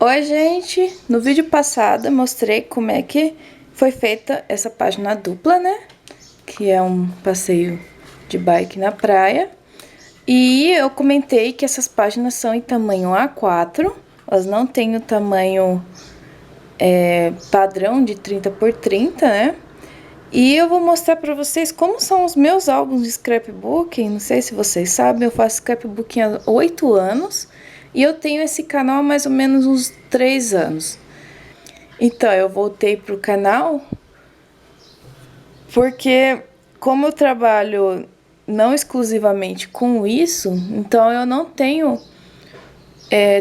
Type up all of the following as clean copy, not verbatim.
Oi, gente! No vídeo passado eu mostrei como é que foi feita essa página dupla, né? Que é um passeio de bike na praia. E eu comentei que essas páginas são em tamanho A4, elas não têm o tamanho padrão de 30 por 30, né? E eu vou mostrar pra vocês como são os meus álbuns de scrapbooking. Não sei se vocês sabem, eu faço scrapbooking há 8 anos. E eu tenho esse canal há mais ou menos uns 3 anos. Então, eu voltei pro canal porque, como eu trabalho não exclusivamente com isso, então eu não tenho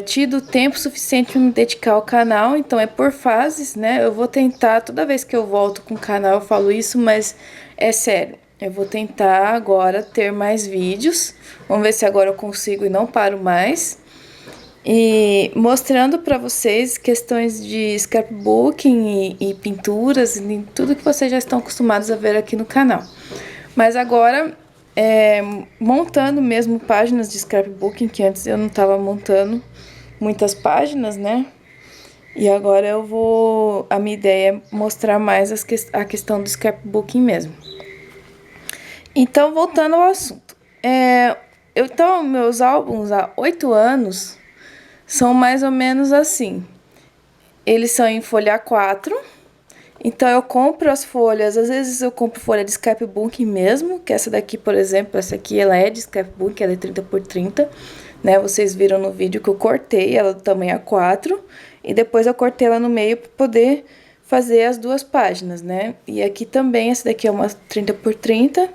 tido tempo suficiente para me dedicar ao canal, então é por fases, né? Eu vou tentar, toda vez que eu volto com o canal eu falo isso, mas é sério. Eu vou tentar agora ter mais vídeos, vamos ver se agora eu consigo e não paro mais. E mostrando para vocês questões de scrapbooking e pinturas e tudo que vocês já estão acostumados a ver aqui no canal. Mas agora, montando mesmo páginas de scrapbooking, que antes eu não estava montando muitas páginas, né? E agora a minha ideia é mostrar mais a questão do scrapbooking mesmo. Então, voltando ao assunto. Então, meus álbuns há 8 anos... são mais ou menos assim. Eles são em folha A4. Então, eu compro as folhas. Às vezes, eu compro folha de scrapbook mesmo. Que essa daqui, por exemplo, essa aqui, ela é de scrapbook. Ela é 30 por 30. Né? Vocês viram no vídeo que eu cortei ela do tamanho A4. E depois, eu cortei ela no meio para poder fazer as duas páginas, né? E aqui também, essa daqui é uma 30 por 30.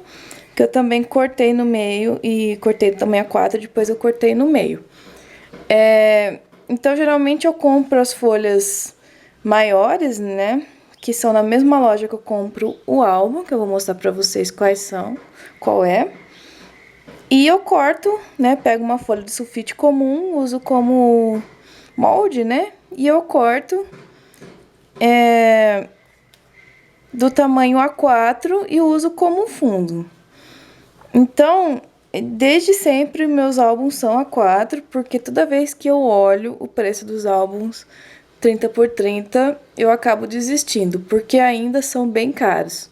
Que eu também cortei no meio. E cortei do tamanho A4. Depois, eu cortei no meio. Então, geralmente eu compro as folhas maiores, né? Que são na mesma loja que eu compro o álbum, que eu vou mostrar pra vocês qual é. E eu corto, né? Pego uma folha de sulfite comum, uso como molde, né? E eu corto do tamanho A4 e uso como fundo. Então... desde sempre, meus álbuns são A4, porque toda vez que eu olho o preço dos álbuns 30 por 30, eu acabo desistindo, porque ainda são bem caros,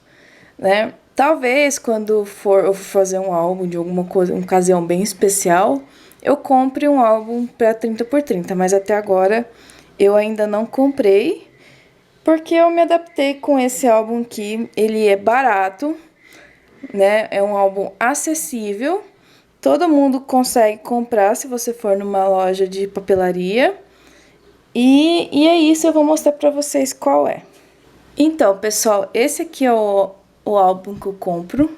né? Talvez, quando eu for fazer um álbum de alguma coisa, uma ocasião bem especial, eu compre um álbum para 30 por 30, mas até agora eu ainda não comprei, porque eu me adaptei com esse álbum aqui. Ele é barato, né? É um álbum acessível, todo mundo consegue comprar se você for numa loja de papelaria. E é isso, eu vou mostrar pra vocês qual é. Então, pessoal, esse aqui é o álbum que eu compro.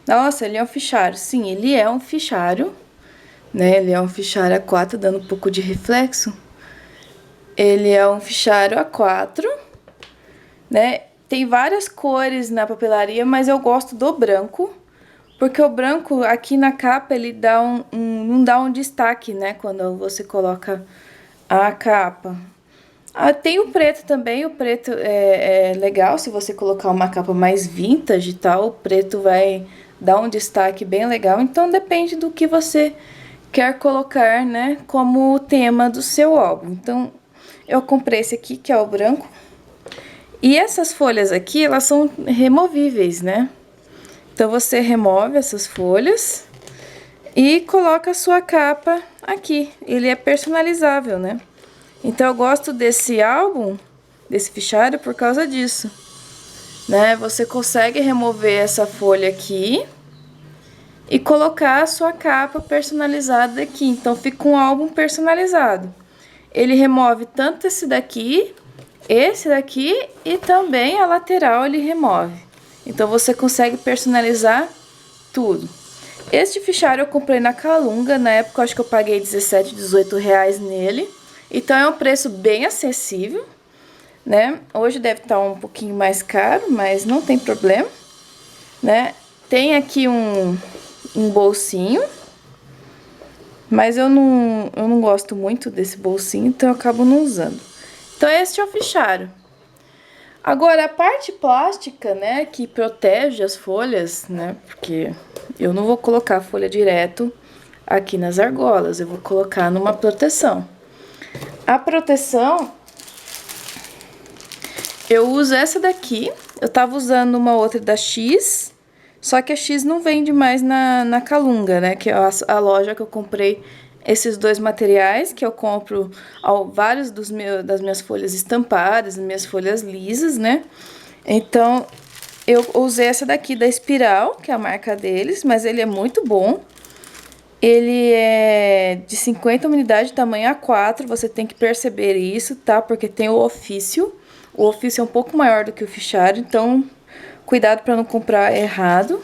Nossa, ele é um fichário. Sim, ele é um fichário, né? Ele é um fichário A4, dando um pouco de reflexo. Ele é um fichário A4, né? Tem várias cores na papelaria, mas eu gosto do branco, porque o branco aqui na capa ele dá não dá um destaque, né, quando você coloca a capa. Tem o preto também, o preto é legal se você colocar uma capa mais vintage e tal, o preto vai dar um destaque bem legal. Então depende do que você quer colocar, né, como tema do seu álbum. Então eu comprei esse aqui, que é o branco. E essas folhas aqui, elas são removíveis, né? Então, você remove essas folhas e coloca a sua capa aqui. Ele é personalizável, né? Então, eu gosto desse álbum, desse fichário, por causa disso, né? Você consegue remover essa folha aqui e colocar a sua capa personalizada aqui. Então, fica um álbum personalizado. Ele remove tanto esse daqui e também a lateral ele remove. Então, você consegue personalizar tudo. Este fichário eu comprei na Calunga. Na época, eu acho que eu paguei 17, 18 reais nele. Então, é um preço bem acessível, né? Hoje deve estar um pouquinho mais caro, mas não tem problema, né? Tem aqui um bolsinho, mas eu não gosto muito desse bolsinho, então eu acabo não usando. Então, este é o fichário. Agora, a parte plástica, né, que protege as folhas, né, porque eu não vou colocar a folha direto aqui nas argolas, eu vou colocar numa proteção. A proteção, eu uso essa daqui. Eu tava usando uma outra da X, só que a X não vende mais na Calunga, né? Que é a loja que eu comprei esses dois materiais, que eu compro vários das minhas folhas estampadas, das minhas folhas lisas, né? Então, eu usei essa daqui da Espiral, que é a marca deles, mas ele é muito bom. Ele é de 50 unidades, tamanho A4, você tem que perceber isso, tá? Porque tem o ofício. O ofício é um pouco maior do que o fichário, então cuidado para não comprar errado.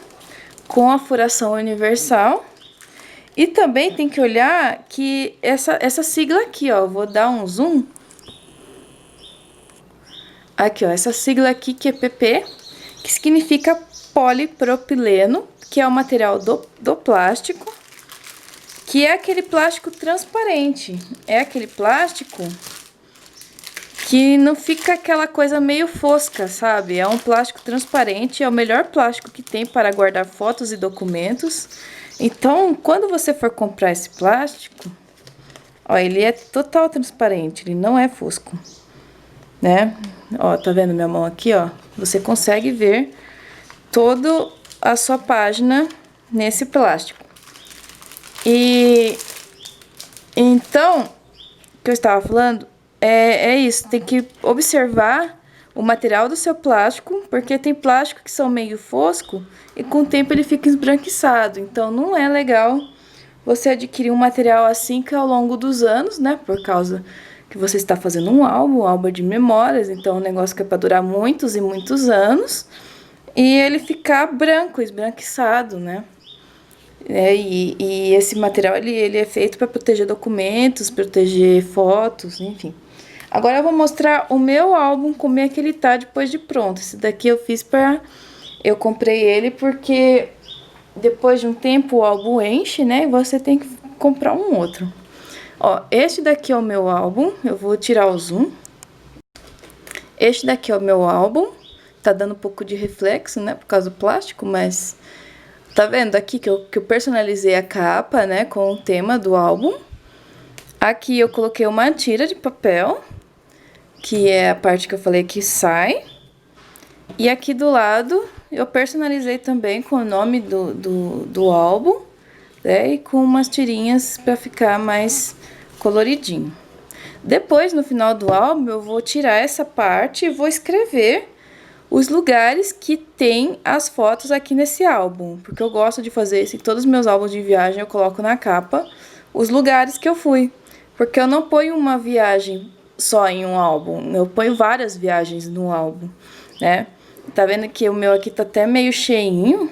Com a furação universal. E também tem que olhar que essa sigla aqui, ó, vou dar um zoom. Aqui, ó, essa sigla aqui que é PP, que significa polipropileno, que é o material do plástico. Que é aquele plástico transparente. É aquele plástico que não fica aquela coisa meio fosca, sabe? É um plástico transparente, é o melhor plástico que tem para guardar fotos e documentos. Então, quando você for comprar esse plástico, ó, ele é total transparente, ele não é fosco, né? Ó, tá vendo minha mão aqui, ó? Você consegue ver toda a sua página nesse plástico. E então, o que eu estava falando é isso, tem que observar o material do seu plástico, porque tem plástico que são meio fosco e com o tempo ele fica esbranquiçado. Então, não é legal você adquirir um material assim que ao longo dos anos, né, por causa que você está fazendo um álbum de memórias, então é um negócio que é para durar muitos e muitos anos, e ele ficar branco, esbranquiçado, né? E esse material ele é feito para proteger documentos, proteger fotos, enfim. Agora eu vou mostrar o meu álbum, como é que ele tá depois de pronto. Esse daqui eu fiz eu comprei ele porque depois de um tempo o álbum enche, né? E você tem que comprar um outro. Ó, este daqui é o meu álbum, eu vou tirar o zoom. Este daqui é o meu álbum, tá dando um pouco de reflexo, né? Por causa do plástico, mas... Tá vendo aqui que eu personalizei a capa, né, com o tema do álbum. Aqui eu coloquei uma tira de papel, que é a parte que eu falei que sai. E aqui do lado eu personalizei também com o nome do álbum, né, e com umas tirinhas para ficar mais coloridinho. Depois, no final do álbum, eu vou tirar essa parte e vou escrever os lugares que tem as fotos aqui nesse álbum, porque eu gosto de fazer isso em todos os meus álbuns de viagem, eu coloco na capa os lugares que eu fui, porque eu não ponho uma viagem só em um álbum, eu ponho várias viagens no álbum, né? Tá vendo que o meu aqui tá até meio cheinho,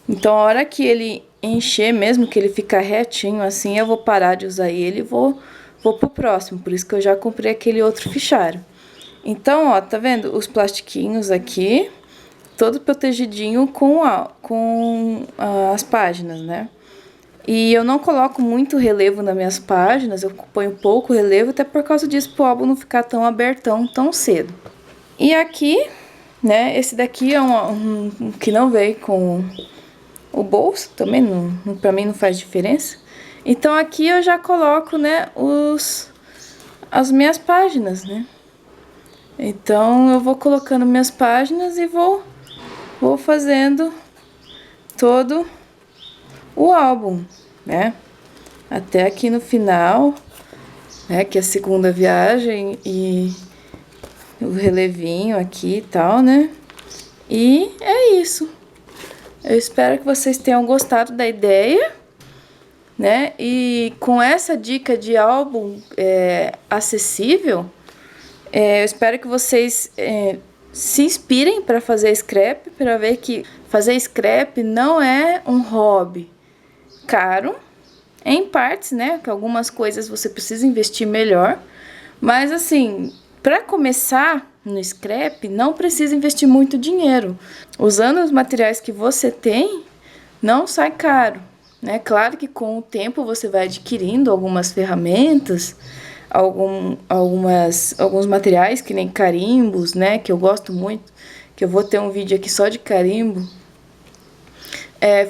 então a hora que ele encher mesmo, que ele ficar retinho assim, eu vou parar de usar ele e vou pro próximo, por isso que eu já comprei aquele outro fichário. Então, ó, tá vendo os plastiquinhos aqui, todo protegidinho com as páginas, né? E eu não coloco muito relevo nas minhas páginas, eu ponho pouco relevo, até por causa disso, pro álbum não ficar tão abertão tão cedo. E aqui, né, esse daqui é um que não veio com o bolso, também pra mim não faz diferença. Então, aqui eu já coloco, né, as minhas páginas, né? Então, eu vou colocando minhas páginas e vou fazendo todo o álbum, né? Até aqui no final, né? Que é a segunda viagem e o relevinho aqui e tal, né? E é isso. Eu espero que vocês tenham gostado da ideia, né? E com essa dica de álbum acessível... eu espero que vocês se inspirem para fazer scrap, para ver que fazer scrap não é um hobby caro, em partes, né? Que algumas coisas você precisa investir melhor, mas assim, para começar no scrap, não precisa investir muito dinheiro. Usando os materiais que você tem, não sai caro, né? Claro que com o tempo você vai adquirindo algumas ferramentas, alguns materiais, que nem carimbos, né, que eu gosto muito, que eu vou ter um vídeo aqui só de carimbo.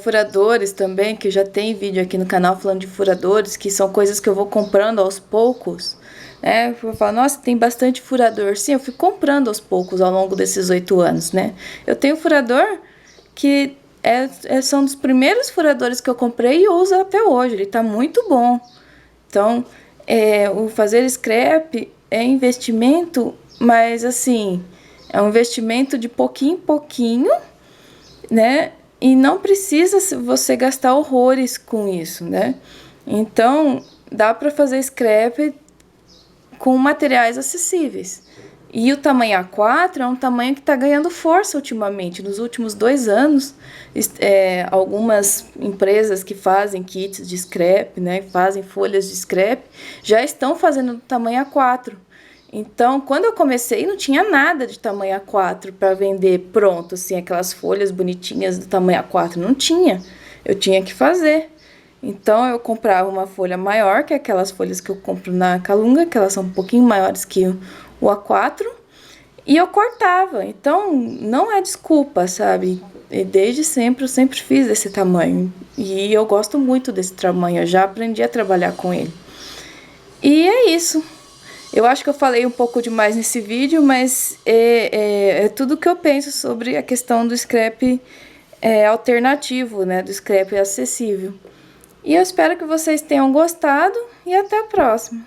Furadores também, que já tem vídeo aqui no canal falando de furadores, que são coisas que eu vou comprando aos poucos, né? Eu falo, nossa, tem bastante furador. Sim, eu fui comprando aos poucos ao longo desses 8 anos, né? Eu tenho furador que são dos primeiros furadores que eu comprei e uso até hoje, ele tá muito bom. Então, o fazer scrap é investimento, mas assim, é um investimento de pouquinho em pouquinho, né? E não precisa você gastar horrores com isso, né? Então, dá para fazer scrap com materiais acessíveis. E o tamanho A4 é um tamanho que está ganhando força ultimamente. Nos últimos 2 anos, algumas empresas que fazem kits de scrap, né, fazem folhas de scrap, já estão fazendo do tamanho A4. Então, quando eu comecei, não tinha nada de tamanho A4 para vender pronto, assim, aquelas folhas bonitinhas do tamanho A4. Não tinha. Eu tinha que fazer. Então, eu comprava uma folha maior, que é aquelas folhas que eu compro na Calunga, que elas são um pouquinho maiores que o A4, e eu cortava. Então, não é desculpa, sabe? E desde sempre, eu sempre fiz desse tamanho. E eu gosto muito desse tamanho, eu já aprendi a trabalhar com ele. E é isso. Eu acho que eu falei um pouco demais nesse vídeo, mas é tudo que eu penso sobre a questão do scrap alternativo, né? Do scrap acessível. E eu espero que vocês tenham gostado e até a próxima.